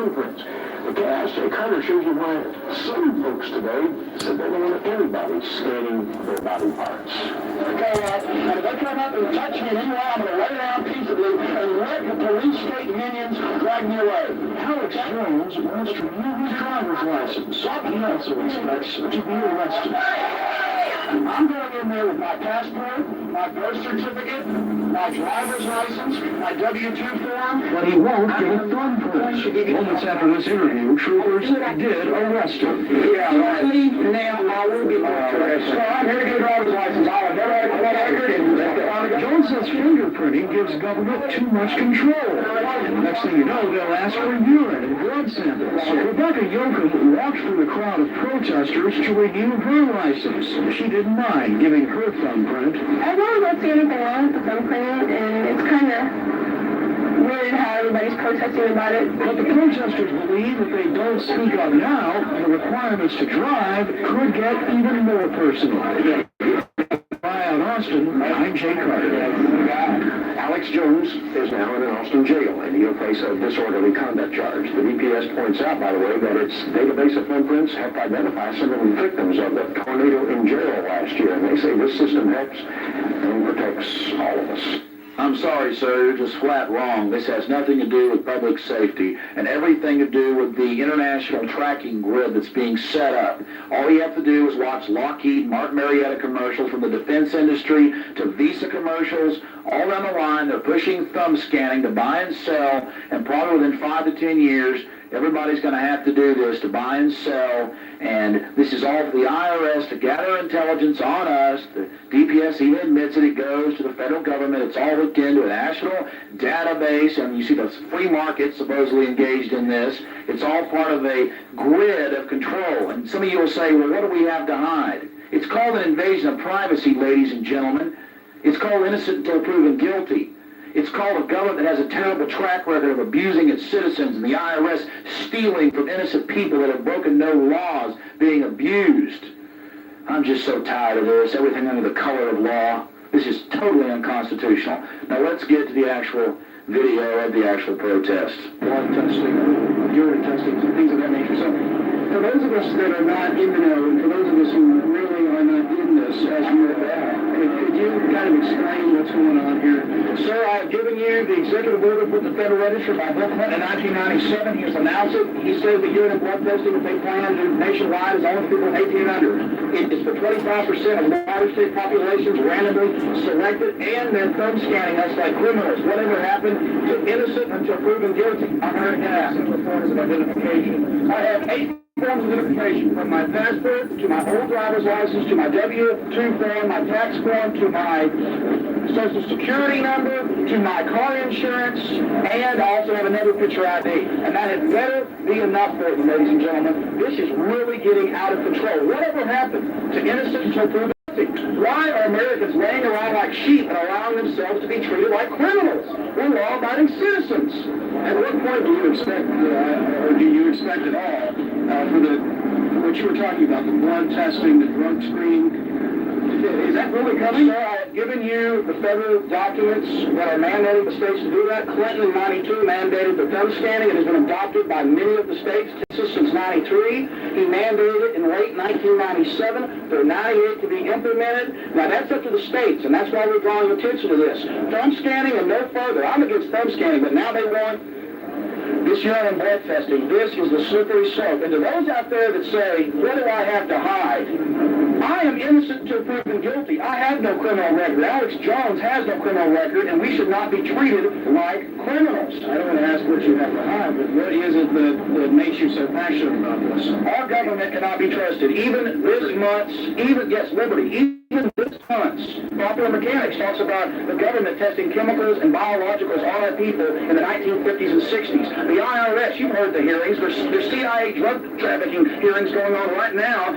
thumbprints. But the assay kind of shows you why some folks today said they don't want anybody scanning their body parts. Okay, and if they come up and touch me in any way, I'm going to lay down peaceably and let the police state minions drag me away. Alex Jones wants to remove his driver's license. He also expects to be arrested. I'm going in there with my passport, my birth certificate, my driver's license, my W-2 form. But he won't get thumbprints. Moments after this interview, troopers did arrest him. Yeah, now I will be arrested. So I'm here to get a driver's license. I have never had a record. Jones says fingerprinting gives government too much control. Next thing you know, they'll ask for urine and blood samples. So Rebecca Yoakum walked through the crowd of protesters to renew her license. She didn't mind giving her thumbprint. I really don't see anything wrong with the thumbprint, and it's kind of weird how everybody's protesting about it. But the protesters believe if they don't speak up now, the requirements to drive could get even more personal. Out Austin, I'm Jay Carter. Alex Jones is now in an Austin jail, and he'll face a disorderly conduct charge. The DPS points out, by the way, that its database of thumbprints helped identify some of the victims of the tornado in jail last year, and they say this system helps and protects all of us. I'm sorry, sir, you're just flat wrong. This has nothing to do with public safety and everything to do with the international tracking grid that's being set up. All you have to do is watch Lockheed Martin Marietta commercials from the defense industry to Visa commercials. All down the line, they're pushing thumb scanning to buy and sell, and probably within 5 to 10 years, everybody's going to have to do this to buy and sell, and this is all for the IRS to gather intelligence on us. The DPS even admits it. It goes to the federal government. It's all hooked into a national database, and you see the free market supposedly engaged in this. It's all part of a grid of control, and some of you will say, well, what do we have to hide? It's called an invasion of privacy, ladies and gentlemen. It's called innocent until proven guilty. It's called a government that has a terrible track record of abusing its citizens, and the IRS stealing from innocent people that have broken no laws being abused. I'm just so tired of this. Everything under the color of law. This is totally unconstitutional. Now let's get to the actual video of the actual protest. Blood testing, urine testing, things of that nature. So for those of us that are not in the know, and for those of us who really are not in this, as you could you kind of explain what's going on here? Sir, I have given you the executive order for the Federal Register by Bill Clinton in 1997. He has announced it. He says that urine and blood testing that they plan to do nationwide is only for people 18 and under. It is for 25% of large state populations randomly selected, and they're thumb scanning us like criminals. Whatever happened to innocent until proven guilty? I'm going to ask for forms of identification. I have 8 forms of identification, from my passport to my old driver's license to my W-2 form, my tax form to my Social Security number to my car insurance, and I also have another picture ID. And that had better be enough for you, ladies and gentlemen. This is really getting out of control. Whatever happened to innocent until proven guilty? Why are Americans laying around like sheep and allowing themselves to be treated like criminals? We're law-abiding citizens. At what point do you expect, or do you expect at all, for what you were talking about, the blood testing, the drug screening? Is that really coming? Sir, I have given you the federal documents that are mandating the states to do that. Clinton in 92 mandated the thumb scanning. It has been adopted by many of the states since 93. He mandated it in late 1997 for 98 to be implemented. Now, that's up to the states, and that's why we're drawing attention to this. Thumb scanning and no further. I'm against thumb scanning, but now they want this urine and blood testing. This is the slippery slope. And to those out there that say, what do I have to hide? I am innocent until proven guilty. I have no criminal record. Alex Jones has no criminal record, and we should not be treated like criminals. I don't want to ask what you have to hide, but what is it that makes you so passionate about this? Our government cannot be trusted. Even this month's, liberty, even this month's Popular Mechanics talks about the government testing chemicals and biologicals on our people in the 1950s and 60s. The IRS, you've heard the hearings. There's CIA drug trafficking hearings going on right now.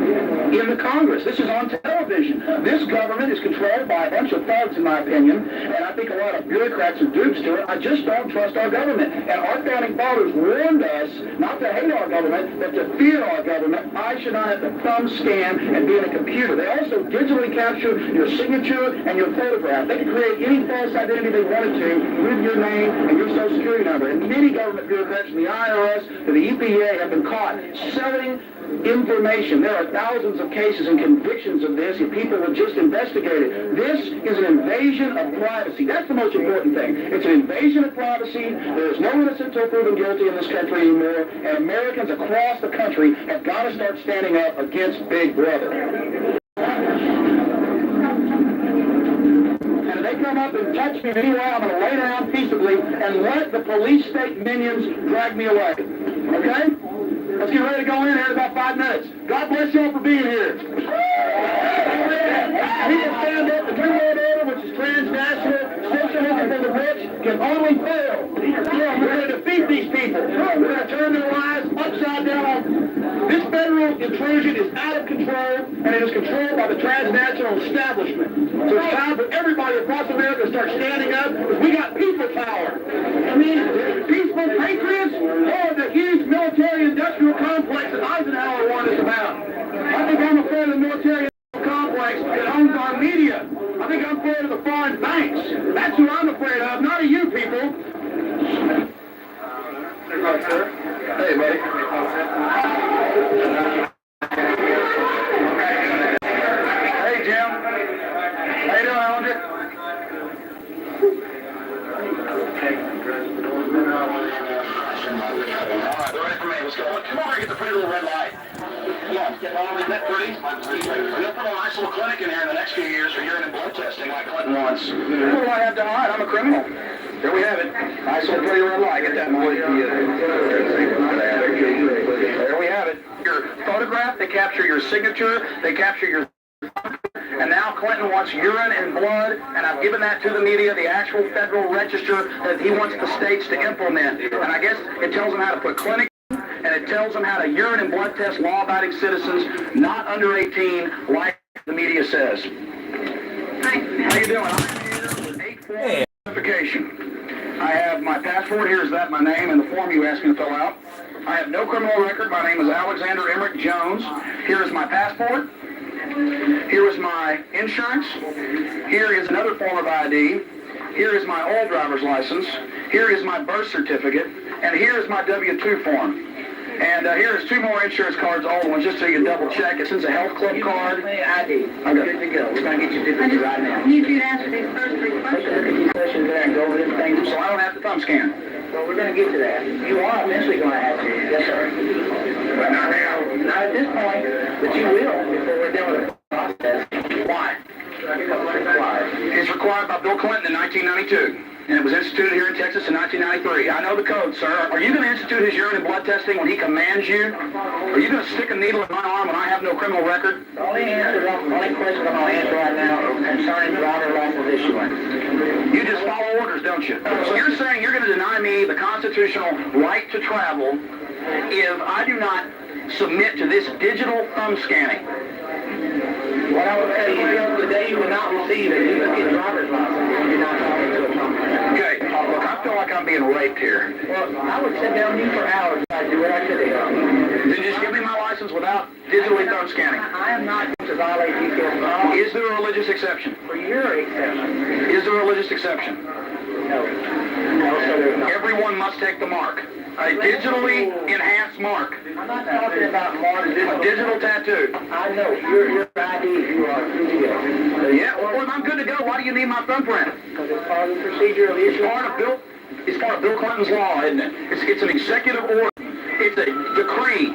in the Congress. This is on television. This government is controlled by a bunch of thugs, in my opinion, and I think a lot of bureaucrats are dupes to it. I just don't trust our government. And our founding fathers warned us not to hate our government, but to fear our government. I should not have to thumb scan and be in a computer. They also digitally capture your signature and your photograph. They can create any false identity they wanted to with your name and your social security number. And many government bureaucrats from the IRS to the EPA have been caught selling information. There are thousands of cases and convictions of this if people would just investigate it. This is an invasion of privacy. That's the most important thing. It's an invasion of privacy. There is no innocent until proven guilty in this country anymore, and Americans across the country have got to start standing up against Big Brother. And if they come up and touch me in any way, I'm going to lay down peaceably and let the police state minions drag me away. Okay? Let's get ready to go in here in about 5 minutes. God bless y'all for being here. We can stand up. The New World Order, which is transnational, socialism for the rich, can only fail. We're going to defeat these people. We're going to turn their lives upside down. This federal intrusion is out of control, and it is controlled by the transnational establishment. So it's time for everybody across America to start standing up, because we got people power. I mean, peaceful patriots or the huge military-industrial complex that Eisenhower warned us about. I think I'm afraid of the military complex that owns our media. I think I'm afraid of the foreign banks. That's who I'm afraid of, not of you people. Hey, buddy. Hey, Jim. How you doing, Alger? Let's go. Come over and get the pretty little red light. Come on. Isn't that pretty? We'll put a nice little clinic in here in the next few years for urine and blood testing like Clinton wants. What do I have to hide? I'm a criminal. There we have it. Nice little pretty red light. Get that boy. There we have it. Your photograph, they capture your signature, they capture your... And now Clinton wants urine and blood, and I've given that to the media, the actual federal register that he wants the states to implement. And I guess it tells them how to put clinics, and it tells them how to urine and blood test law-abiding citizens not under 18, like the media says. How you doing? I'm here with 8 forms of identification. I have my passport. Here's that, my name, and the form you asked me to fill out. I have no criminal record. My name is Alexander Emmerich Jones. Here is my passport. Here is my insurance. Here is another form of ID. Here is my old driver's license. Here is my birth certificate. And here is my W-2 form. And here is 2 more insurance cards, old ones, just so you double check. It's a health club card. ID. I'm good to go. We're going to get you different right now. I need you to answer these first 3 questions. Look at these questions there and go over this thing so I don't have to thumb scan. Well, we're going to get to that. You are eventually going to have to. Yes, sir. But not now. Not at this point, but you will before we're done with the process. Why? It's required by Bill Clinton in 1992. And it was instituted here in Texas in 1993. I know the code, sir. Are you going to institute his urine and blood testing when he commands you? Are you going to stick a needle in my arm when I have no criminal record? The only question I'm going to answer right now is concerning driver license issuance. You just follow orders, don't you? So you're saying you're going to deny me the constitutional right to travel if I do not submit to this digital thumb scanning? What I would say is today you will not receive it. You will get driver's license if you're not talking to a company. Okay, look, I feel like I'm being raped here. Well, I would sit down with you for hours if I do what I should have done. Then just give me my license without digitally thumb scanning. I am not going to violate details law. Is there a religious exception? For your exception. Is there a religious exception? No. No, sir, there's not. Everyone must take the mark. A digitally enhanced mark. I'm not talking about mark. A digital tattoo. I know. Your ID, you are good to go. Yeah, well, if I'm good to go, why do you need my thumbprint? Because it's part of the procedure of the issue. It's part of Bill Clinton's law, isn't it? It's an executive order. It's a decree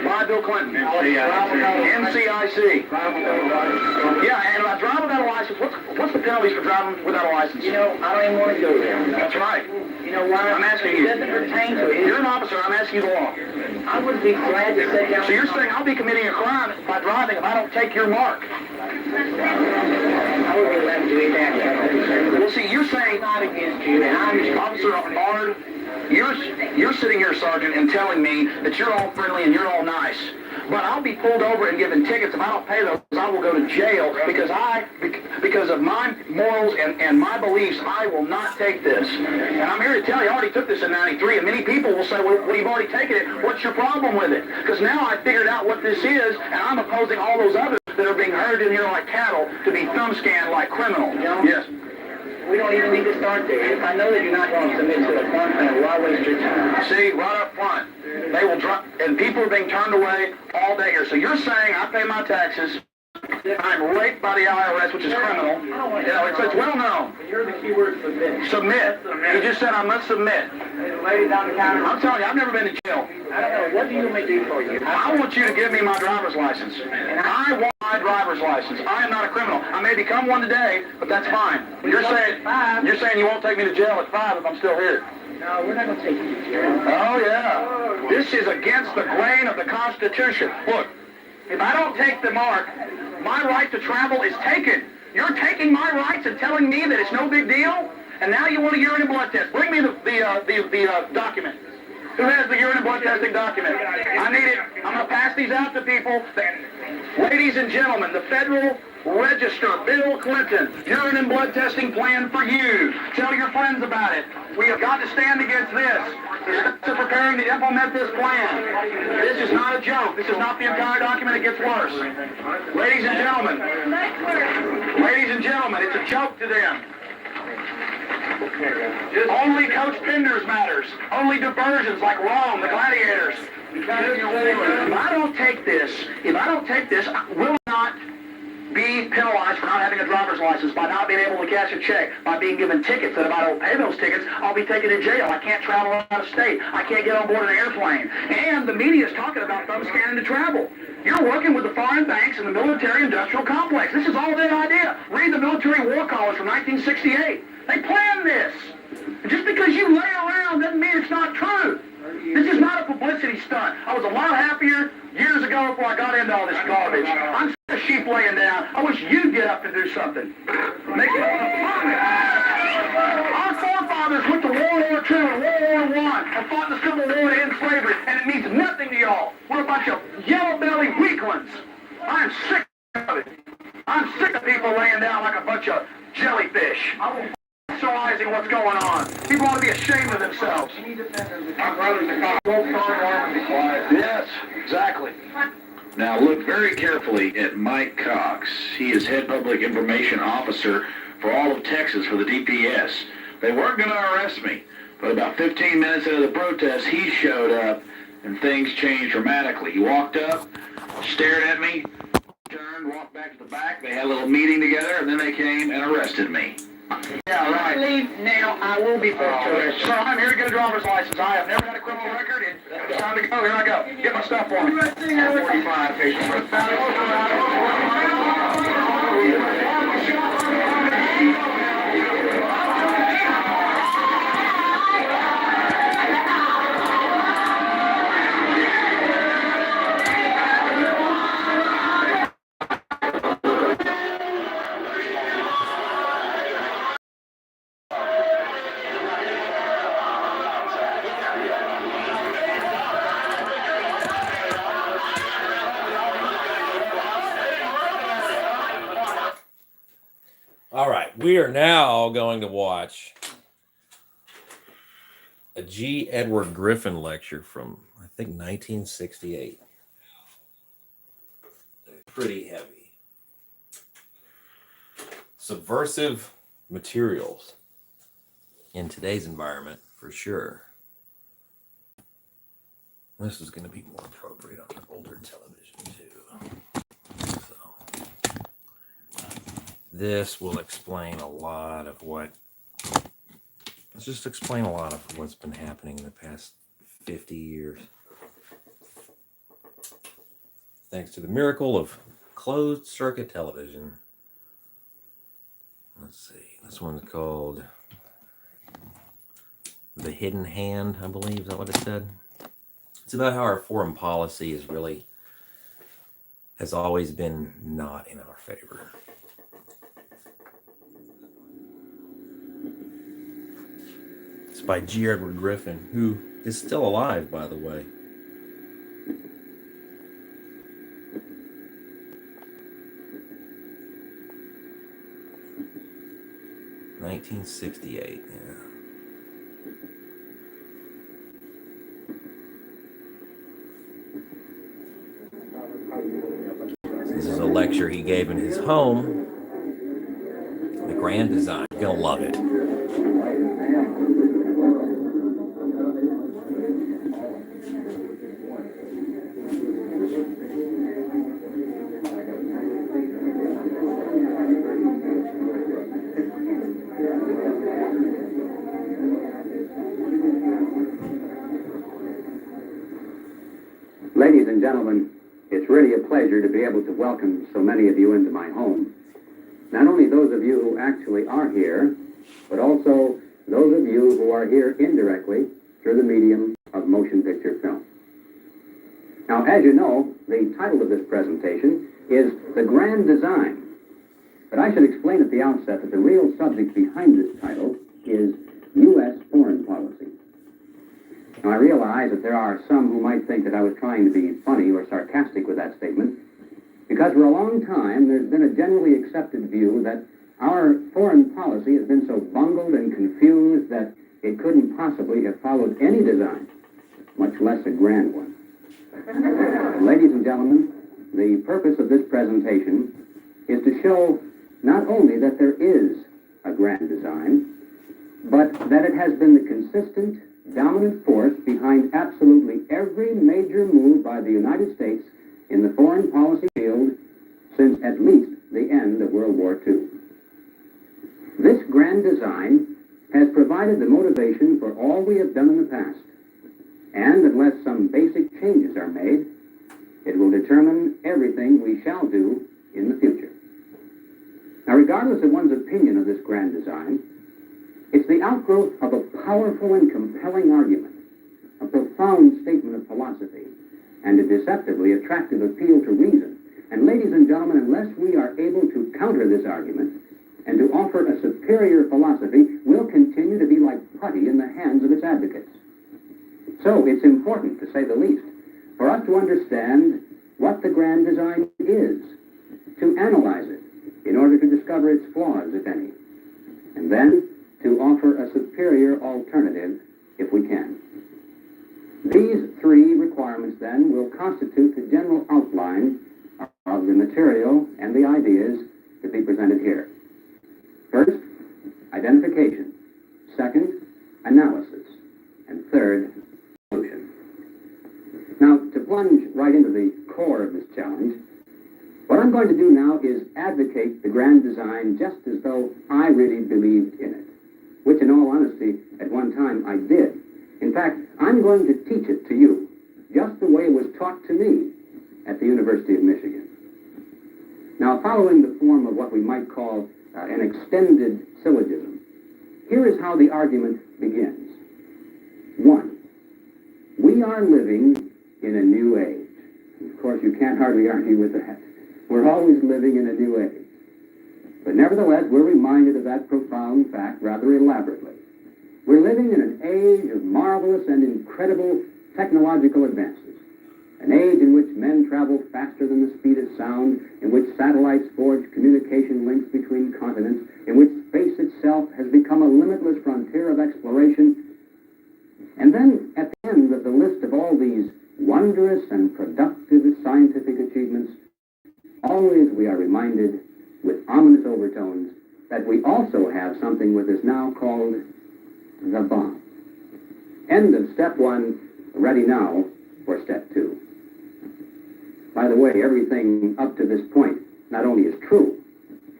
by Bill Clinton. NCIC. Yeah, and if I drive without a license, what's the penalties for driving without a license? You know, I don't even want to go there. That's right. You know why? I'm asking you. It doesn't pertain to it. You're an officer. I'm asking you the law. I would be glad to sit down. So you're saying I'll be committing a crime by driving if I don't take your mark? I would be glad to do anything. Well, see, you're saying not against you, and I'm Officer Ard. You're sitting here, Sergeant, and telling me that you're all friendly and you're all nice. but I'll be pulled over and given tickets. If I don't pay those, I will go to jail because of my morals and my beliefs. I will not take this. And I'm here to tell you, I already took this in 93, and many people will say, well, you've already taken it. What's your problem with it? Because now I figured out what this is, and I'm opposing all those others that are being herded in here like cattle to be thumb scanned like criminals. Yes. We don't even need to start there. If I know that you're not going to submit to a fund plan, why waste your time? See, right up front, they will drop, and people are being turned away all day here. So you're saying I pay my taxes, I'm raped by the IRS, which is criminal. You know, it's well known. You're the keyword submit. Submit. You just said I must submit. Lady down the counter. I'm telling you, I've never been to jail. I don't know. What do you want me to do for you? I want you to give me my driver's license. I want my driver's license. I am not a criminal. I may become one today, but that's fine. You're saying you won't take me to jail at 5 if I'm still here. No, we're not going to take you to jail. Oh, yeah. This is against the grain of the Constitution. Look, if I don't take the mark, my right to travel is taken. You're taking my rights and telling me that it's no big deal? And now you want a urine and blood test. Bring me the document. Who has the urine and blood testing document? I need it. I'm going to pass these out to people. Ladies and gentlemen, the Federal Register, Bill Clinton, urine and blood testing plan for you. Tell your friends about it. We have got to stand against this. The steps are preparing to implement this plan. This is not a joke. This is not the entire document. It gets worse. Ladies and gentlemen, it's a joke to them. Only Coach Penders matters. Only diversions like Rome, the gladiators. If I don't take this, I will not be penalized for not having a driver's license, by not being able to cash a check, by being given tickets, that if I don't pay those tickets, I'll be taken to jail. I can't travel out of state. I can't get on board an airplane. And the media is talking about thumb scanning to travel. You're working with the foreign banks and the military-industrial complex. This is all their idea. Read the military war collars from 1968. They planned this. And just because you lay around doesn't mean it's not true. This is not a publicity stunt. I was a lot happier years ago before I got into all this garbage. I'm sick of sheep laying down. I wish you'd get up and do something. Make it fun. Our forefathers went to World War II and World War I and fought in the Civil War to end slavery, and it means nothing to y'all. We're a bunch of yellow-bellied weaklings. I'm sick of it. I'm sick of people laying down like a bunch of jellyfish. Visualizing what's going on. People ought to be ashamed of themselves. Yes, exactly. Now look very carefully at Mike Cox. He is head public information officer for all of Texas for the DPS. They weren't going to arrest me, but about 15 minutes into the protest, he showed up and things changed dramatically. He walked up, stared at me, turned, walked back to the back. They had a little meeting together, and then they came and arrested me. Yeah, right. Leave now. I will be forced to arrest you. So I'm here to get a driver's license. I have never had a criminal record. It's time to go. Here I go. Get my stuff on me. 45 patient. All right, we are now going to watch a G. Edward Griffin lecture from, I think, 1968. Pretty heavy. Subversive materials in today's environment, for sure. This is going to be more appropriate on older television, too. This will explain a lot of let's just explain a lot of what's been happening in the past 50 years. Thanks to the miracle of closed circuit television. Let's see, this one's called The Hidden Hand, I believe, is that what it said? It's about how our foreign policy has always been not in our favor. It's by G. Edward Griffin, who is still alive, by the way. 1968. Yeah. This is a lecture he gave in his home. The Grand Design. You're gonna love it. Ladies and gentlemen, it's really a pleasure to be able to welcome so many of you into my home. Not only those of you who actually are here, but also those of you who are here indirectly through the medium of motion picture film. Now, as you know, the title of this presentation is The Grand Design. But I should explain at the outset that the real subject behind this title is U.S. foreign policy. Now, I realize that there are some who might think that I was trying to be funny or sarcastic with that statement, because for a long time there's been a generally accepted view that our foreign policy has been so bungled and confused that it couldn't possibly have followed any design, much less a grand one. Ladies and gentlemen, the purpose of this presentation is to show not only that there is a grand design, but that it has been the consistent, dominant force behind absolutely every major move by the United States in the foreign policy field since at least the end of World War II. This grand design has provided the motivation for all we have done in the past, and unless some basic changes are made, it will determine everything we shall do in the future. Now, regardless of one's opinion of this grand design, it's the outgrowth of a powerful and compelling argument, a profound statement of philosophy, and a deceptively attractive appeal to reason. And ladies and gentlemen, unless we are able to counter this argument and to offer a superior philosophy, we'll continue to be like putty in the hands of its advocates. So it's important, to say the least, for us to understand what the grand design is, to analyze it in order to discover its flaws, if any, and then to offer a superior alternative if we can. These three requirements, then, will constitute the general outline of the material and the ideas to be presented here. First, identification. Second, analysis. And third, solution. Now, to plunge right into the core of this challenge, what I'm going to do now is advocate the grand design just as though I really believed in it, which in all honesty, at one time I did. In fact, I'm going to teach it to you, just the way it was taught to me at the University of Michigan. Now, following the form of what we might call an extended syllogism, here is how the argument begins. 1. We are living in a new age. Of course, you can't hardly argue with that. We're always living in a new age. But nevertheless, we're reminded of that profound fact rather elaborately. We're living in an age of marvelous and incredible technological advances. An age in which men travel faster than the speed of sound, in which satellites forge communication links between continents, in which space itself has become a limitless frontier of exploration. And then, at the end of the list of all these wondrous and productive scientific achievements, always we are reminded, with ominous overtones, that we also have something which is now called the bomb. End of step 1, ready now for step 2. By the way, everything up to this point not only is true,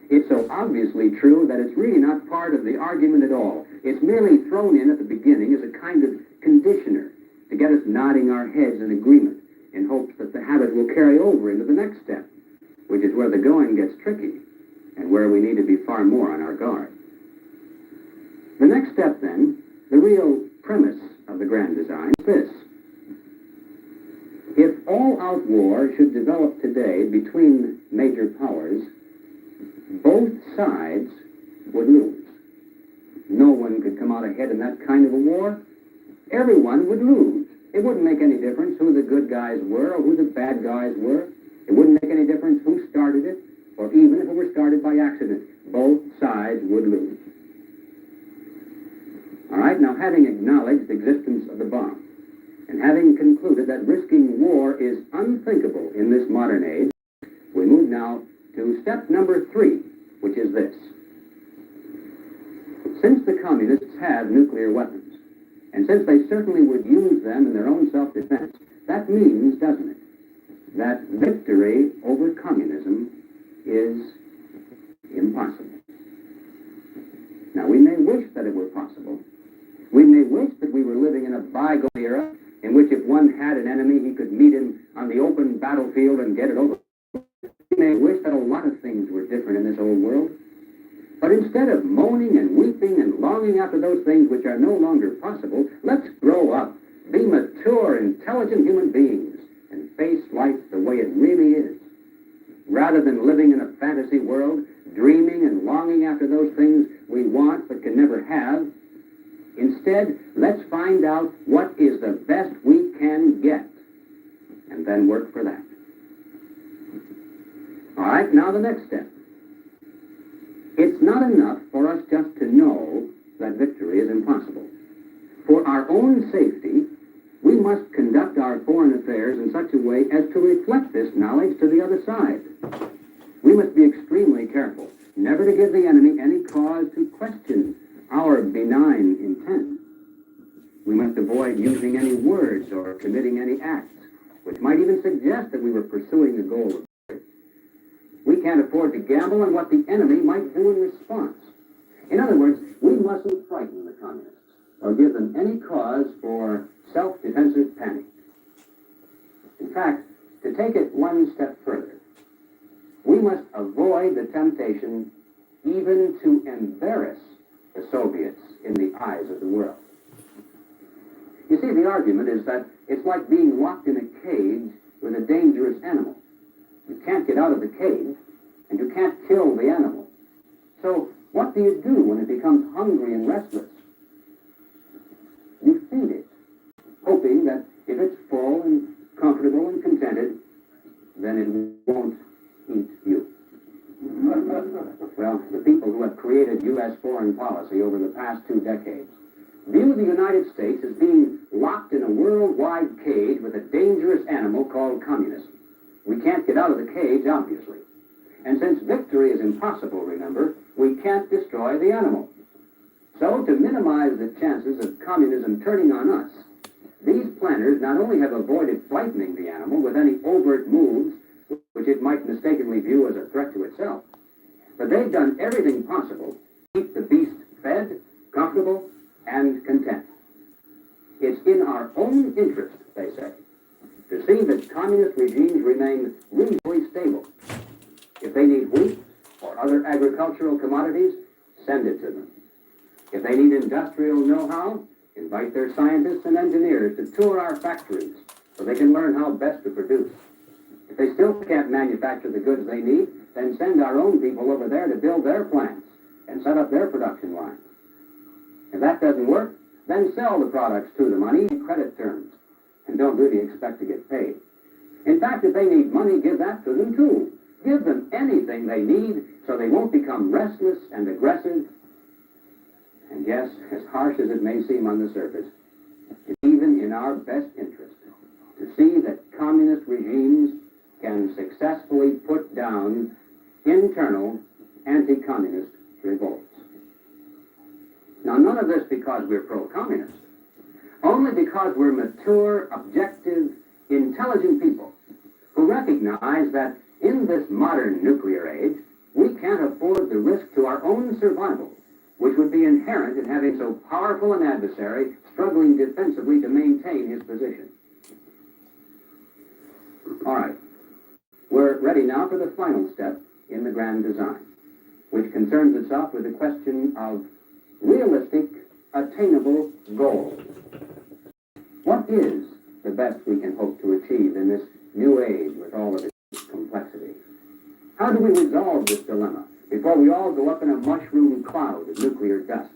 it's so obviously true that it's really not part of the argument at all. It's merely thrown in at the beginning as a kind of conditioner to get us nodding our heads in agreement in hopes that the habit will carry over into the next step, which is where the going gets tricky and where we need to be far more on our guard. The next step, then, the real premise of the grand design is this. If all-out war should develop today between major powers, both sides would lose. No one could come out ahead in that kind of a war. Everyone would lose. It wouldn't make any difference who the good guys were or who the bad guys were. It wouldn't make any difference who started it, or even if it were started by accident. Both sides would lose. All right, now having acknowledged the existence of the bomb, and having concluded that risking war is unthinkable in this modern age, we move now to step number 3, which is this. Since the communists have nuclear weapons, and since they certainly would use them in their own self-defense, that means, doesn't it, that victory over communism is impossible. Now, we may wish that it were possible. We may wish that we were living in a bygone era in which if one had an enemy, he could meet him on the open battlefield and get it over. We may wish that a lot of things were different in this old world. But instead of moaning and weeping and longing after those things which are no longer possible, let's grow up, be mature, intelligent human beings, and face life the way it really is. Rather than living in a fantasy world, dreaming and longing after those things we want but can never have, instead, let's find out what is the best we can get, and then work for that. All right, now the next step. It's not enough for us just to know that victory is impossible. For our own safety, we must conduct our foreign affairs in such a way as to reflect this knowledge to the other side. We must be extremely careful, never to give the enemy any cause to question our benign intent. We must avoid using any words or committing any acts which might even suggest that we were pursuing the goal of victory. We can't afford to gamble on what the enemy might do in response. In other words, we mustn't frighten the communists or give them any cause for self-defensive panic. In fact, to take it one step further, we must avoid the temptation even to embarrass the Soviets in the eyes of the world. You see, the argument is that it's like being locked in a cage with a dangerous animal. You can't get out of the cage, and you can't kill the animal. So what do you do when it becomes hungry and restless? You feed it, hoping that if it's full and comfortable and contented, then it won't eat you. Well, the people who have created U.S. foreign policy over the past 2 decades view the United States as being locked in a worldwide cage with a dangerous animal called communism. We can't get out of the cage, obviously. And since victory is impossible, remember, we can't destroy the animal. So, to minimize the chances of communism turning on us, these planners not only have avoided frightening the animal with any overt moves which it might mistakenly view as a threat to itself, but they've done everything possible to keep the beast fed, comfortable, and content. It's in our own interest, they say, to see that communist regimes remain reasonably stable. If they need wheat or other agricultural commodities, send it to them. If they need industrial know-how, invite their scientists and engineers to tour our factories so they can learn how best to produce. If they still can't manufacture the goods they need, then send our own people over there to build their plants and set up their production lines. If that doesn't work, then sell the products to them on easy credit terms and don't really expect to get paid. In fact, if they need money, give that to them too. Give them anything they need so they won't become restless and aggressive. And yes, as harsh as it may seem on the surface, it's even in our best interest to see that communist regimes can successfully put down internal anti-communist revolts. Now, none of this because we're pro-communist. Only because we're mature, objective, intelligent people who recognize that in this modern nuclear age, we can't afford the risk to our own survival, which would be inherent in having so powerful an adversary struggling defensively to maintain his position. All right. We're ready now for the final step in the grand design, which concerns itself with the question of realistic, attainable goals. What is the best we can hope to achieve in this new age with all of its complexity? How do we resolve this dilemma before we all go up in a mushroom cloud of nuclear dust?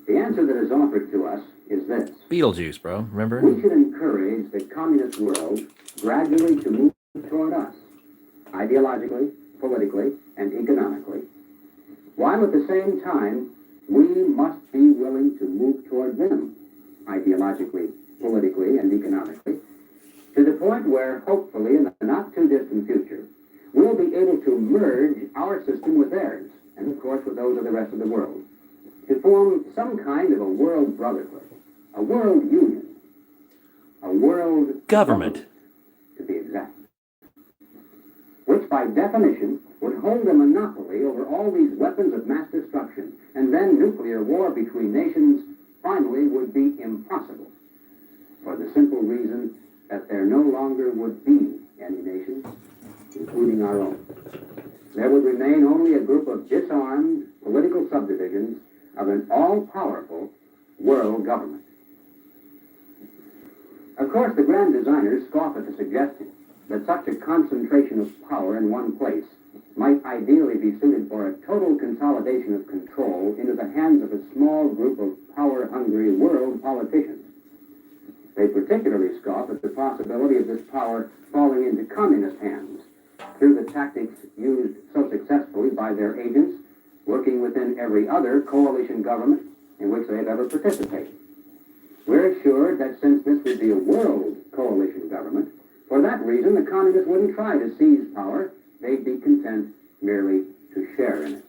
The answer that is offered to us is this. Beetlejuice, bro. Remember? We should encourage the communist world gradually to move toward us, ideologically, politically, and economically, while at the same time we must be willing to move toward them, ideologically, politically, and economically, to the point where, hopefully, in the not-too-distant future, we'll be able to merge our system with theirs, and of course with those of the rest of the world, to form some kind of a world brotherhood, a world union, a world Government. to be exact, which by definition would hold a monopoly over all these weapons of mass destruction, and then nuclear war between nations finally would be impossible, for the simple reason that there no longer would be any nations, including our own. There would remain only a group of disarmed political subdivisions of an all-powerful world government. Of course, the grand designers scoff at the suggestion that such a concentration of power in one place might ideally be suited for a total consolidation of control into the hands of a small group of power-hungry world politicians. They particularly scoff at the possibility of this power falling into communist hands through the tactics used so successfully by their agents working within every other coalition government in which they have ever participated. We're assured that since this would be a world coalition government, for that reason the communists wouldn't try to seize power. They'd be content merely to share in it.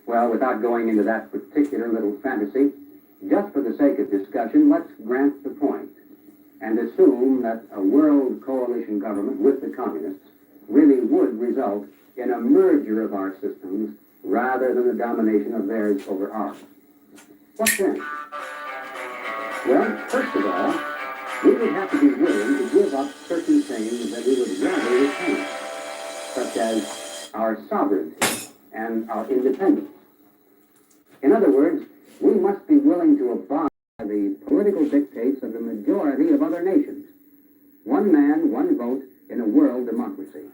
Well, without going into that particular little fantasy, just for the sake of discussion, let's grant the point and assume that a world coalition government with the communists really would result in a merger of our systems rather than the domination of theirs over ours. What then? Well, first of all, we would have to be willing to give up certain things that we would rather retain, such as our sovereignty and our independence. In other words, we must be willing to abide by the political dictates of the majority of other nations. One man, one vote in a world democracy.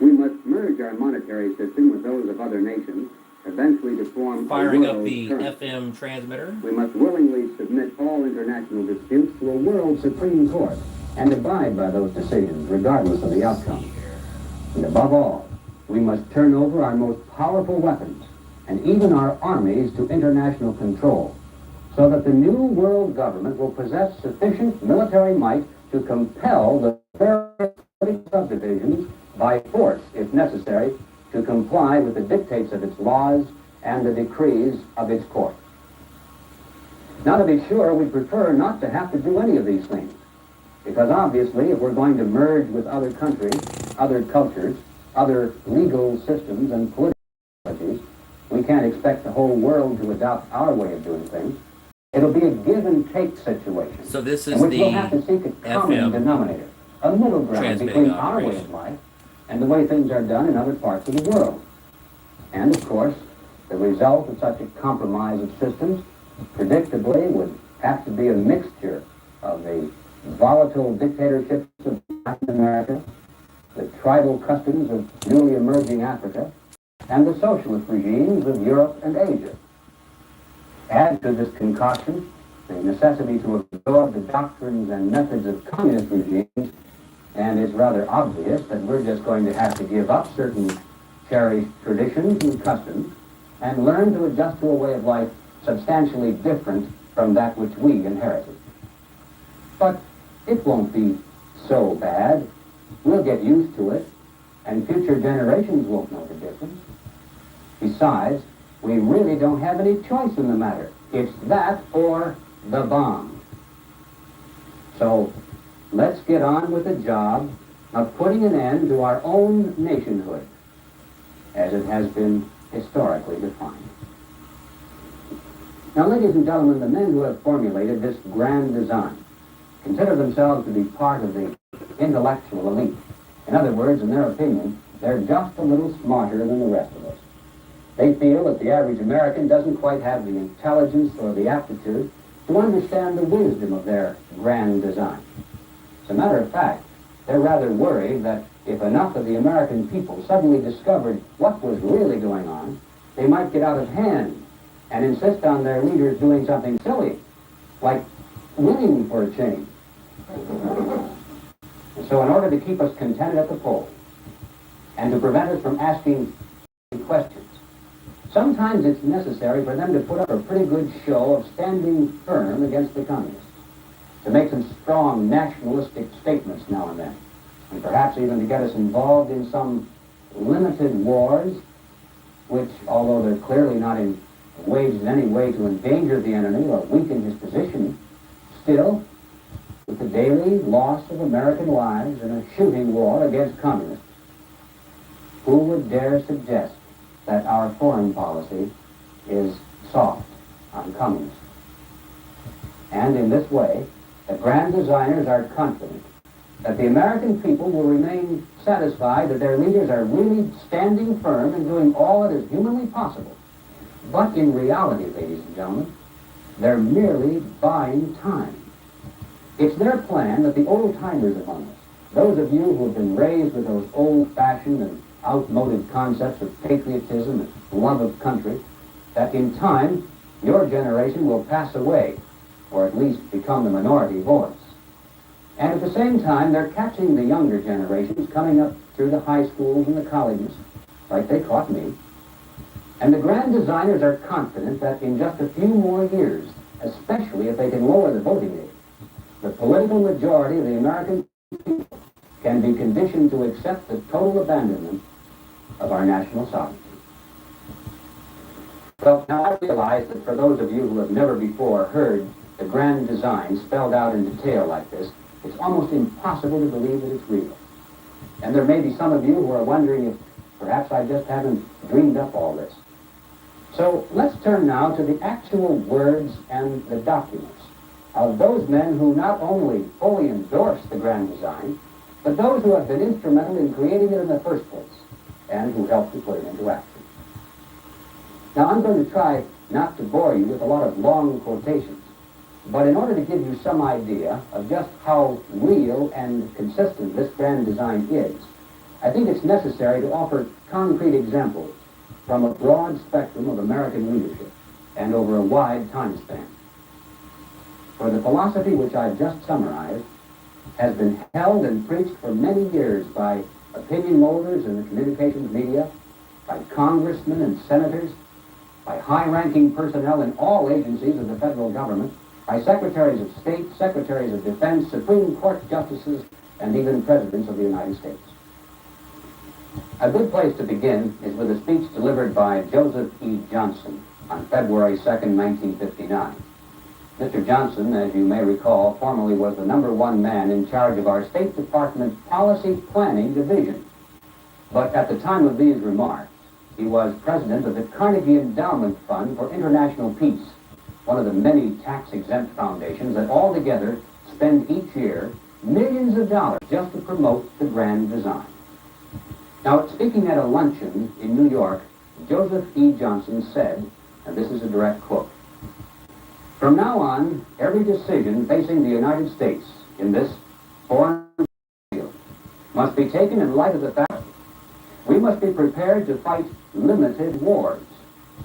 We must merge our monetary system with those of other nations, eventually to form Firing a up world the currency. FM transmitter. We must willingly submit all international disputes to a world Supreme Court and abide by those decisions regardless of the outcome. And above all, we must turn over our most powerful weapons and even our armies to international control, so that the new world government will possess sufficient military might to compel the various subdivisions by force, if necessary, to comply with the dictates of its laws and the decrees of its court. Now, to be sure, we prefer not to have to do any of these things, because obviously, if we're going to merge with other countries, other cultures, other legal systems and political policies, we can't expect the whole world to adopt our way of doing things. It'll be a give and take situation, So this in is which the we'll have to seek a common FM denominator, a middle ground transmitting between our way operation. of life and the way things are done in other parts of the world. And of course, the result of such a compromise of systems predictably would have to be a mixture of the volatile dictatorships of Latin America, the tribal customs of newly emerging Africa, and the socialist regimes of Europe and Asia. Add to this concoction the necessity to absorb the doctrines and methods of communist regimes, and it's rather obvious that we're just going to have to give up certain cherished traditions and customs and learn to adjust to a way of life substantially different from that which we inherited. But it won't be so bad. We'll get used to it, and future generations won't know the difference. Besides, we really don't have any choice in the matter. It's that or the bomb. So let's get on with the job of putting an end to our own nationhood, as it has been historically defined. Now, ladies and gentlemen, the men who have formulated this grand design consider themselves to be part of the intellectual elite. In other words, in their opinion, they're just a little smarter than the rest of us. They feel that the average American doesn't quite have the intelligence or the aptitude to understand the wisdom of their grand design. As a matter of fact, they're rather worried that if enough of the American people suddenly discovered what was really going on, they might get out of hand and insist on their leaders doing something silly, like winning for a change. And so in order to keep us contented at the polls, and to prevent us from asking questions, sometimes it's necessary for them to put up a pretty good show of standing firm against the communists, to make some strong nationalistic statements now and then, and perhaps even to get us involved in some limited wars, which, although they're clearly not waged in any way to endanger the enemy or weaken his position, still, with the daily loss of American lives in a shooting war against communists, who would dare suggest that our foreign policy is soft on communism? And in this way, the grand designers are confident that the American people will remain satisfied that their leaders are really standing firm and doing all that is humanly possible. But in reality, ladies and gentlemen, they're merely buying time. It's their plan that the old-timers among us, those of you who have been raised with those old-fashioned and outmoded concepts of patriotism and love of country, that in time, your generation will pass away, or at least become the minority voice. And at the same time, they're catching the younger generations coming up through the high schools and the colleges, like they caught me. And the grand designers are confident that in just a few more years, especially if they can lower the voting age, the political majority of the American people can be conditioned to accept the total abandonment of our national sovereignty. Well, now I realize that for those of you who have never before heard the grand design spelled out in detail like this, it's almost impossible to believe that it's real. And there may be some of you who are wondering if perhaps I just haven't dreamed up all this. So let's turn now to the actual words and the documents of those men who not only fully endorse the grand design, but those who have been instrumental in creating it in the first place, and who helped to put it into action. Now, I'm going to try not to bore you with a lot of long quotations, but in order to give you some idea of just how real and consistent this grand design is, I think it's necessary to offer concrete examples from a broad spectrum of American leadership and over a wide time span. For the philosophy which I've just summarized has been held and preached for many years by opinion molders in the communications media, by congressmen and senators, by high-ranking personnel in all agencies of the federal government, by secretaries of state, secretaries of defense, Supreme Court justices, and even presidents of the United States. A good place to begin is with a speech delivered by Joseph E. Johnson on February 2nd, 1959. Mr. Johnson, as you may recall, formerly was the #1 man in charge of our State Department Policy Planning Division. But at the time of these remarks, he was president of the Carnegie Endowment Fund for International Peace, one of the many tax-exempt foundations that altogether spend each year millions of dollars just to promote the grand design. Now, speaking at a luncheon in New York, Joseph E. Johnson said, and this is a direct quote, "From now on, every decision facing the United States in this foreign field must be taken in light of the fact we must be prepared to fight limited wars,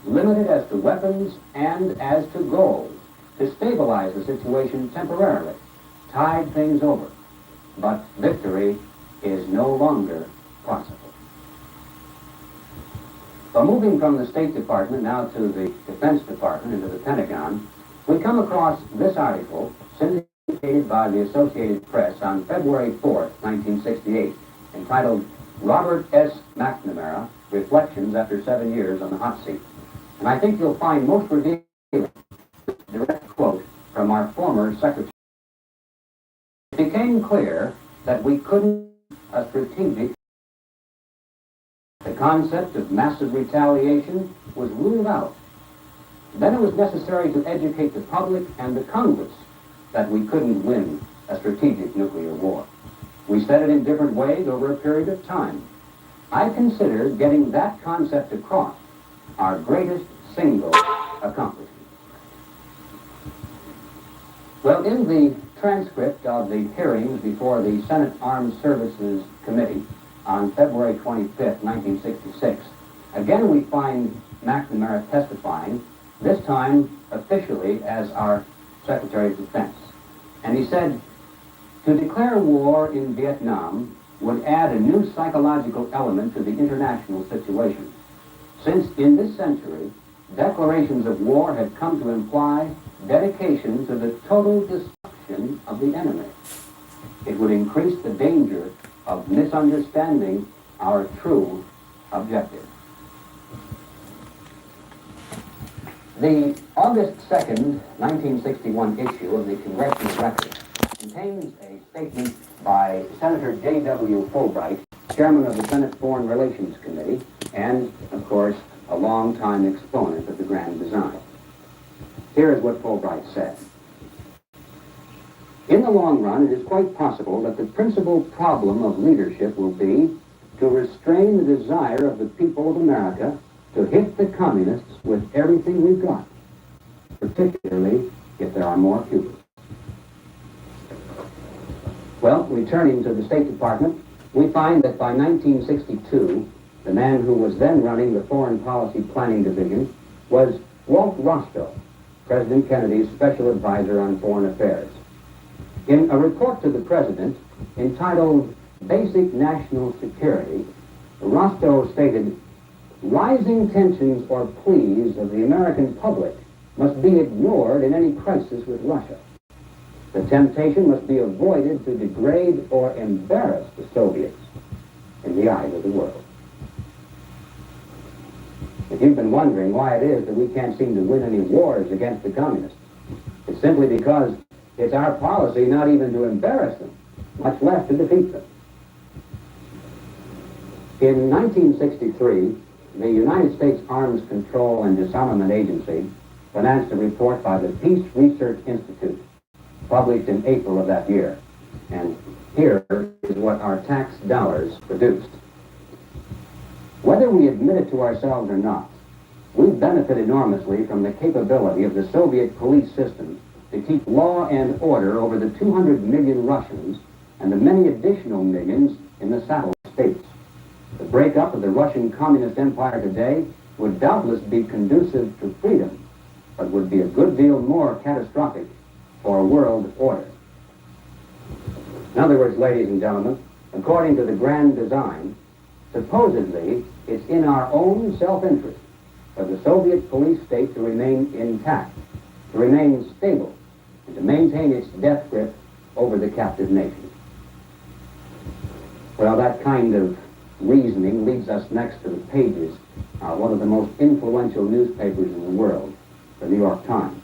limited as to weapons and as to goals, to stabilize the situation temporarily, tide things over. But victory is no longer possible." Well, moving from the State Department now to the Defense Department and to the Pentagon, we come across this article syndicated by the Associated Press on February 4th, 1968, entitled Robert S. McNamara, Reflections After 7 Years on the Hot Seat. And I think you'll find most revealing a direct quote from our former secretary. It became clear that we couldn't a strategic. The concept of massive retaliation was ruled out. Then it was necessary to educate the public and the Congress that we couldn't win a strategic nuclear war. We said it in different ways over a period of time. I consider getting that concept across our greatest single accomplishment. Well, in the transcript of the hearings before the Senate Armed Services Committee on February 25th, 1966, again we find McNamara testifying, this time officially as our Secretary of Defense. And he said, "To declare war in Vietnam would add a new psychological element to the international situation. since in this century, declarations of war had come to imply dedication to the total destruction of the enemy. It would increase the danger of misunderstanding our true objective. The August 2nd, 1961 issue of the Congressional Record contains a statement by Senator J.W. Fulbright, chairman of the Senate Foreign Relations Committee, and, of course, a longtime exponent of the grand design. Here is what Fulbright said. In the long run, it is quite possible that the principal problem of leadership will be to restrain the desire of the people of America to hit the communists with everything we've got, particularly if there are more Cubans. Well, returning to the State Department, we find that by 1962, the man who was then running the Foreign Policy Planning Division was Walt Rostow, President Kennedy's special advisor on foreign affairs. In a report to the President entitled Basic National Security, Rostow stated, "Rising tensions or pleas of the American public must be ignored in any crisis with Russia. The temptation must be avoided to degrade or embarrass the Soviets in the eyes of the world." If you've been wondering why it is that we can't seem to win any wars against the communists, it's simply because it's our policy not even to embarrass them, much less to defeat them. In 1963, the United States Arms Control and Disarmament Agency financed a report by the Peace Research Institute, published in April of that year. And here is what our tax dollars produced. Whether we admit it to ourselves or not, we benefit enormously from the capability of the Soviet police system to keep law and order over the 200 million Russians and the many additional millions in the satellite states. The breakup of the Russian Communist Empire today would doubtless be conducive to freedom, but would be a good deal more catastrophic for world order. In other words, ladies and gentlemen, according to the grand design, supposedly it's in our own self-interest for the Soviet police state to remain intact, to remain stable, and to maintain its death grip over the captive nation. Well, that kind of reasoning leads us next to the pages of one of the most influential newspapers in the world, the New York Times.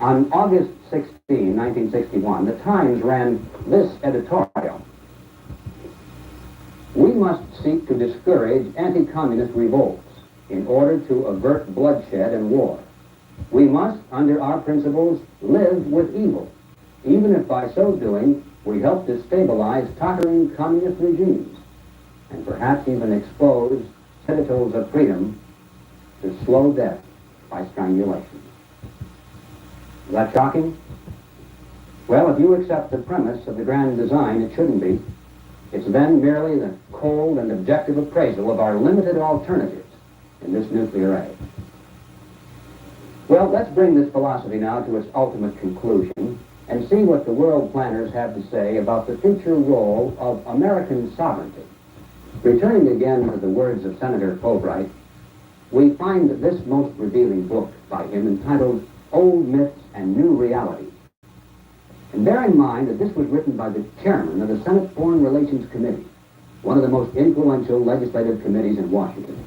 On August 16, 1961, the Times ran this editorial: "We must seek to discourage anti-communist revolts in order to avert bloodshed and war. We must, under our principles, live with evil, even if by so doing we help to stabilize tottering communist regimes, and perhaps even expose citadels of freedom to slow death by strangulation." Is that shocking? Well, if you accept the premise of the grand design, it shouldn't be. It's then merely the cold and objective appraisal of our limited alternatives in this nuclear age. Well, let's bring this philosophy now to its ultimate conclusion and see what the world planners have to say about the future role of American sovereignty. Returning again to the words of Senator Fulbright, we find this most revealing book by him entitled Old Myths and New Realities. And bear in mind that this was written by the chairman of the Senate Foreign Relations Committee, one of the most influential legislative committees in Washington.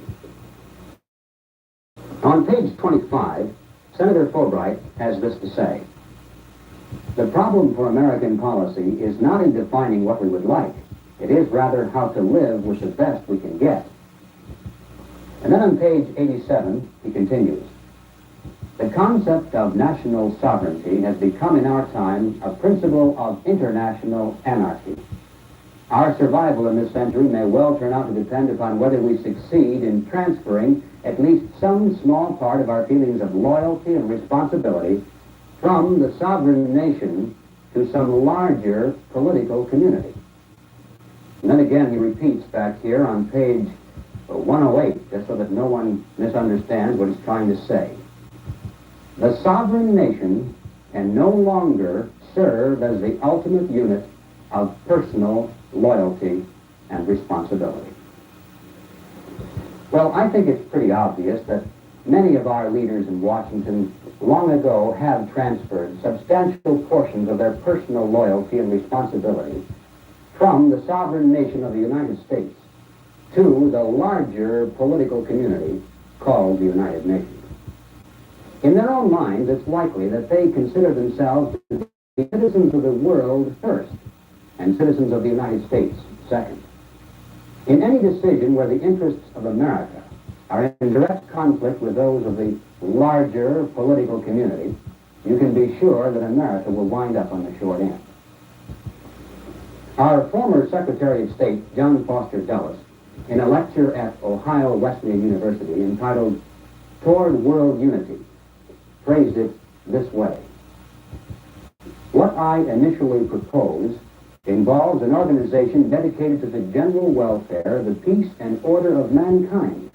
On page 25, Senator Fulbright has this to say: "The problem for American policy is not in defining what we would like. It is rather how to live with the best we can get." And then on page 87, he continues, "The concept of national sovereignty has become in our time a principle of international anarchy. Our survival in this century may well turn out to depend upon whether we succeed in transferring at least some small part of our feelings of loyalty and responsibility from the sovereign nation to some larger political community." And then again he repeats back here on page 108, just so that no one misunderstands what he's trying to say. "The sovereign nation can no longer serve as the ultimate unit of personal loyalty and responsibility." Well, I think it's pretty obvious that many of our leaders in Washington long ago have transferred substantial portions of their personal loyalty and responsibility from the sovereign nation of the United States to the larger political community called the United Nations. In their own minds, it's likely that they consider themselves to be citizens of the world first and citizens of the United States second. In any decision where the interests of America are in direct conflict with those of the larger political community, you can be sure that America will wind up on the short end. Our former Secretary of State, John Foster Dulles, in a lecture at Ohio Wesleyan University entitled Toward World Unity, phrased it this way. What I initially propose involves an organization dedicated to the general welfare, the peace and order of mankind,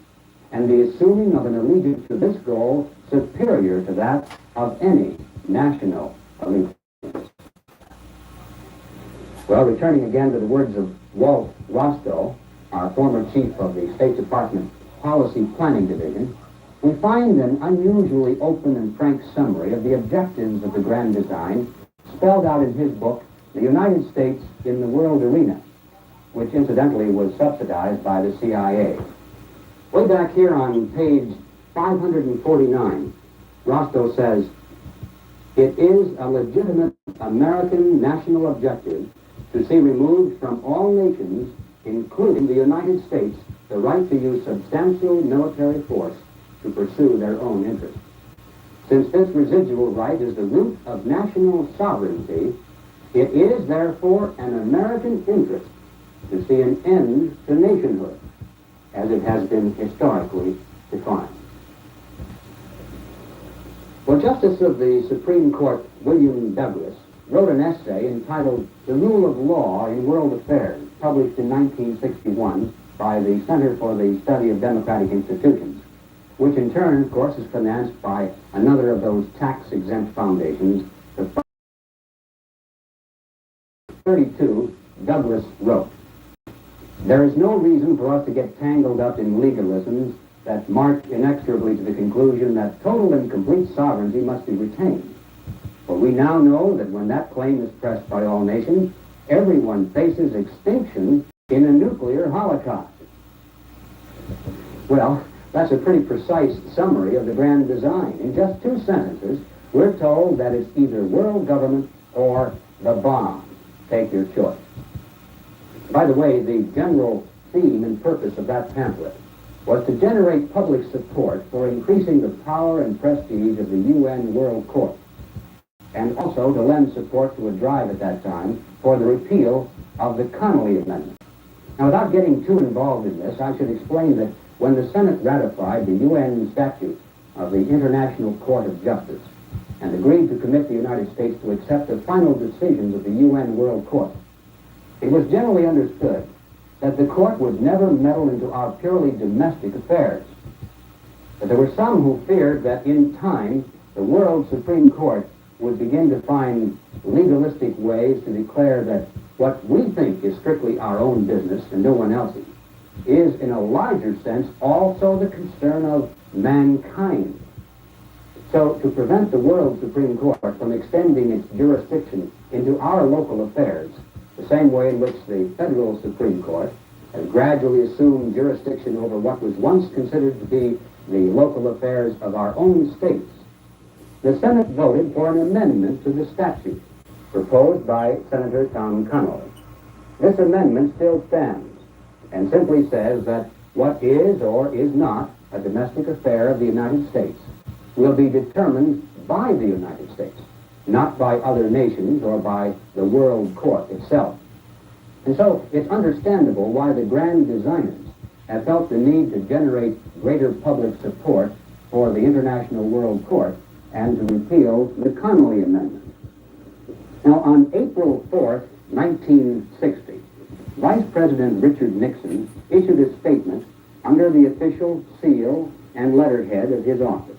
and the assuming of an allegiance to this goal superior to that of any national allegiance. Well, returning again to the words of Walt Rostow, our former chief of the State Department Policy Planning Division, we find an unusually open and frank summary of the objectives of the grand design spelled out in his book, The United States in the World Arena, which incidentally was subsidized by the CIA. Way back here on page 549, Rostow says, "It is a legitimate American national objective to see removed from all nations, including the United States, the right to use substantial military force to pursue their own interests. Since this residual right is the root of national sovereignty, it is therefore an American interest to see an end to nationhood, as it has been historically defined." Well, Justice of the Supreme Court William Douglas wrote an essay entitled The Rule of Law in World Affairs, published in 1961 by the Center for the Study of Democratic Institutions, which in turn, of course, is financed by another of those tax-exempt foundations, the 32, Douglas wrote, "There is no reason for us to get tangled up in legalisms that march inexorably to the conclusion that total and complete sovereignty must be retained. For we now know that when that claim is pressed by all nations, everyone faces extinction in a nuclear holocaust." Well, that's a pretty precise summary of the grand design. In just 2 sentences, we're told that it's either world government or the bomb. Take your choice. By the way, the general theme and purpose of that pamphlet was to generate public support for increasing the power and prestige of the UN World Court, and also to lend support to a drive at that time for the repeal of the Connolly Amendment. Now, without getting too involved in this, I should explain that when the Senate ratified the UN statute of the International Court of Justice and agreed to commit the United States to accept the final decisions of the UN World Court, it was generally understood that the court would never meddle into our purely domestic affairs. But there were some who feared that in time, the World Supreme Court would begin to find legalistic ways to declare that what we think is strictly our own business and no one else's is, in a larger sense, also the concern of mankind. So, to prevent the World Supreme Court from extending its jurisdiction into our local affairs, the same way in which the federal Supreme Court has gradually assumed jurisdiction over what was once considered to be the local affairs of our own states, the Senate voted for an amendment to the statute proposed by Senator Tom Connolly. This amendment still stands and simply says that what is or is not a domestic affair of the United States will be determined by the United States, not by other nations or by the World Court itself. And so it's understandable why the grand designers have felt the need to generate greater public support for the International World Court and to repeal the Connolly Amendment. Now, on April 4th, 1960, Vice President Richard Nixon issued a statement under the official seal and letterhead of his office.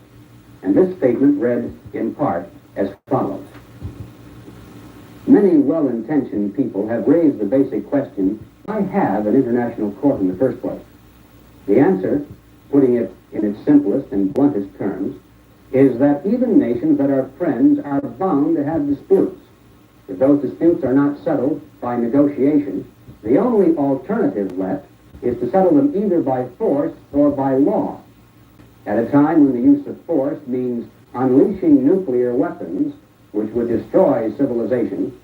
And this statement read in part as follows. Many well-intentioned people have raised the basic question, why have an international court in the first place? The answer putting it in its simplest and bluntest terms, is that even nations that are friends are bound to have disputes. If those disputes are not settled by negotiation, the only alternative left is to settle them either by force or by law. At a time when the use of force means unleashing nuclear weapons, which would destroy civilization,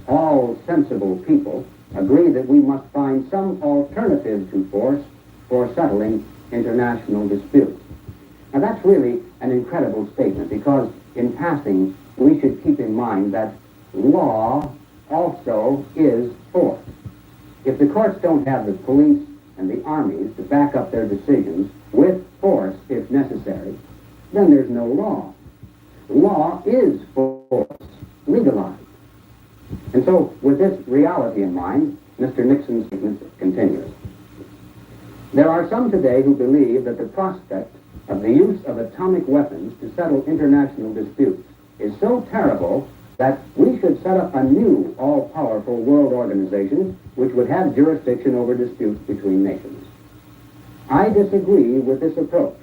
all sensible people agree that we must find some alternative to force for settling international disputes. Now that's really an incredible statement, because in passing we should keep in mind that law also is force. If the courts don't have the police and the armies to back up their decisions with force if necessary, then there's no law. Law is force, legalized. And so, with this reality in mind, Mr. Nixon's statement continues. There are some today who believe that the prospect of the use of atomic weapons to settle international disputes is so terrible that we should set up a new all-powerful world organization which would have jurisdiction over disputes between nations. I disagree with this approach.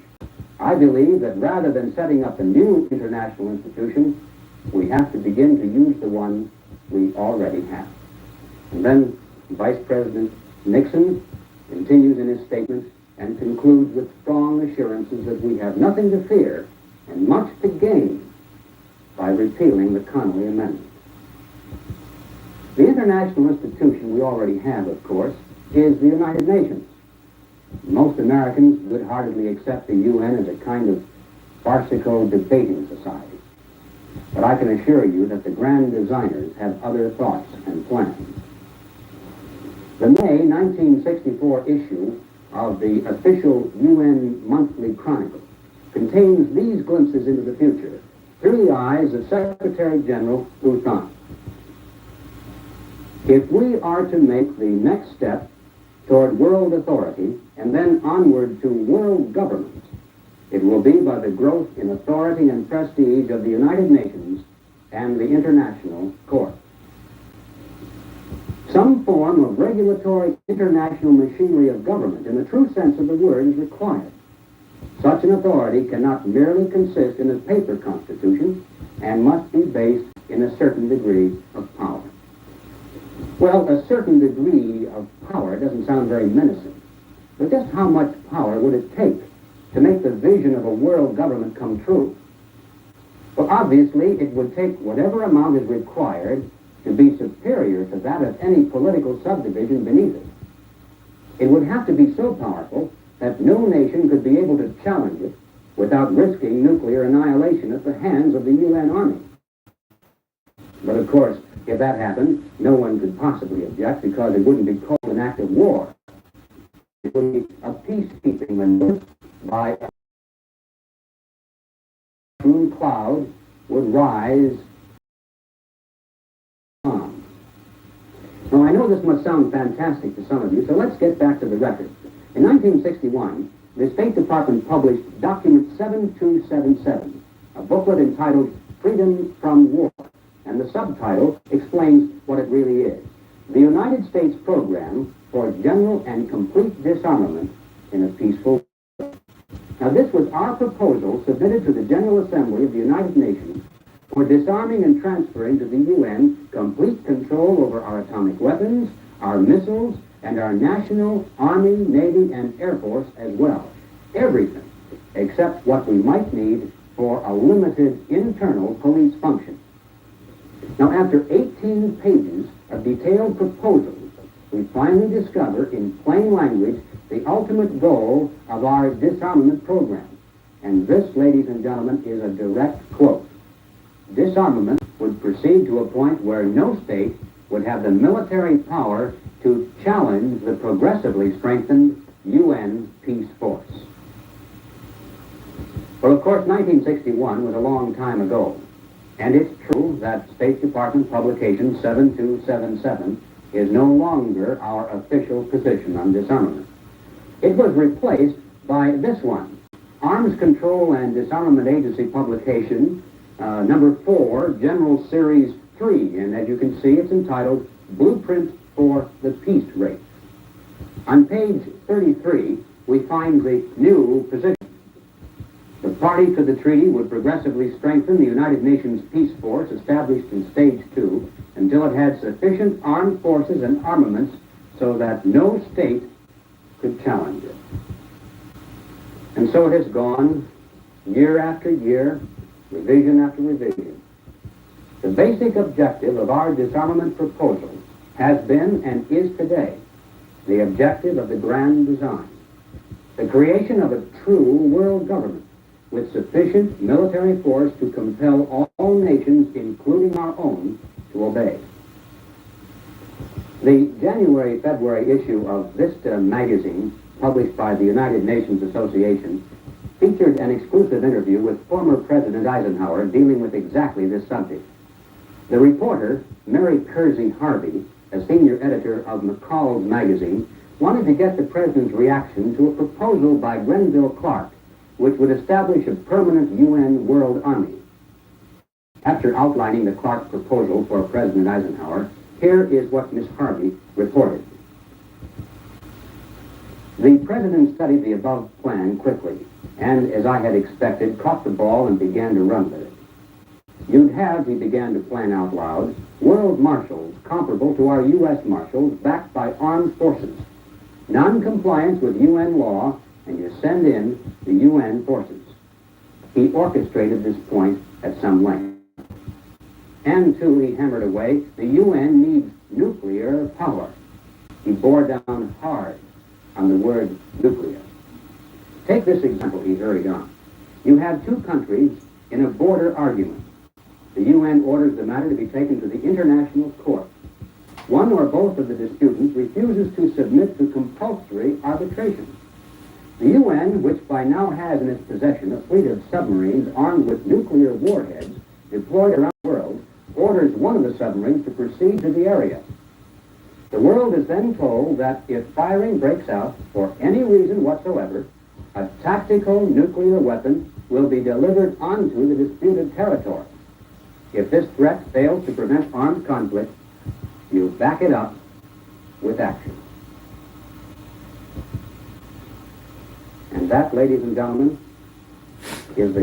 I believe that rather than setting up a new international institution, we have to begin to use the one we already have. And then Vice President Nixon continues in his statement and concludes with strong assurances that we have nothing to fear and much to gain by repealing the Connolly Amendment. The international institution we already have, of course, is the United Nations. Most Americans good-heartedly accept the UN as a kind of farcical debating society. But I can assure you that the grand designers have other thoughts and plans. The May 1964 issue of the official UN Monthly Chronicle contains these glimpses into the future through the eyes of Secretary General U Thant. If we are to make the next step toward world authority and then onward to world government, it will be by the growth in authority and prestige of the United Nations and the International Court. Some form of regulatory international machinery of government, in the true sense of the word, is required. Such an authority cannot merely consist in a paper constitution and must be based in a certain degree of power. Well, a certain degree of power doesn't sound very menacing, but just how much power would it take to make the vision of a world government come true? Well, obviously, it would take whatever amount is required to be superior to that of any political subdivision beneath it. It would have to be so powerful that no nation could be able to challenge it without risking nuclear annihilation at the hands of the UN Army. But of course, if that happened, no one could possibly object because it wouldn't be called an act of war. It would be a peacekeeping maneuver by a cloud would rise. Now, I know this must sound fantastic to some of you, so let's get back to the record. In 1961, the State Department published Document 7277, a booklet entitled Freedom from War, and the subtitle explains what it really is: the United States Program for General and Complete Disarmament in a Peaceful Way. Now, this was our proposal submitted to the General Assembly of the United Nations for disarming and transferring to the UN complete control over our atomic weapons, our missiles, and our national Army, Navy, and Air Force as well. Everything except what we might need for a limited internal police function. Now, after 18 pages of detailed proposals, we finally discover in plain language the ultimate goal of our disarmament program. And this, ladies and gentlemen, is a direct quote. Disarmament would proceed to a point where no state would have the military power to challenge the progressively strengthened UN peace force. Well, of course, 1961 was a long time ago, and it's true that State Department publication 7277 is no longer our official position on disarmament. It was replaced by this one, Arms Control and Disarmament Agency publication, number 4, General Series 3, and as you can see, it's entitled Blueprint for the Peace Rate. On page 33, we find the new position. The party to the treaty would progressively strengthen the United Nations Peace Force established in Stage 2 until it had sufficient armed forces and armaments so that no state could challenge it. And so it has gone, year after year, revision after revision. The basic objective of our disarmament proposal has been and is today the objective of the grand design, the creation of a true world government with sufficient military force to compel all nations, including our own, to obey. The January-February issue of Vista magazine, published by the United Nations Association, featured an exclusive interview with former President Eisenhower dealing with exactly this subject. The reporter, Mary Kersey Harvey, a senior editor of McCall's magazine, wanted to get the president's reaction to a proposal by Grenville Clark, which would establish a permanent UN World Army. After outlining the Clark proposal for President Eisenhower, here is what Miss Harvey reported. The president studied the above plan quickly, and, as I had expected, caught the ball and began to run with it. You'd have, he began to plan out loud, world marshals comparable to our U.S. marshals backed by armed forces, non-compliance with UN law, and you send in the UN forces. He orchestrated this point at some length. And, too, he hammered away, the UN needs nuclear power. He bore down hard on the word nuclear. Take this example, he hurried on. You have two countries in a border argument. The UN orders the matter to be taken to the International Court. One or both of the disputants refuses to submit to compulsory arbitration. The UN, which by now has in its possession a fleet of submarines armed with nuclear warheads deployed around the world, orders one of the submarines to proceed to the area. The world is then told that if firing breaks out for any reason whatsoever, a tactical nuclear weapon will be delivered onto the disputed territory. If this threat fails to prevent armed conflict, you back it up with action. And that, ladies and gentlemen, is the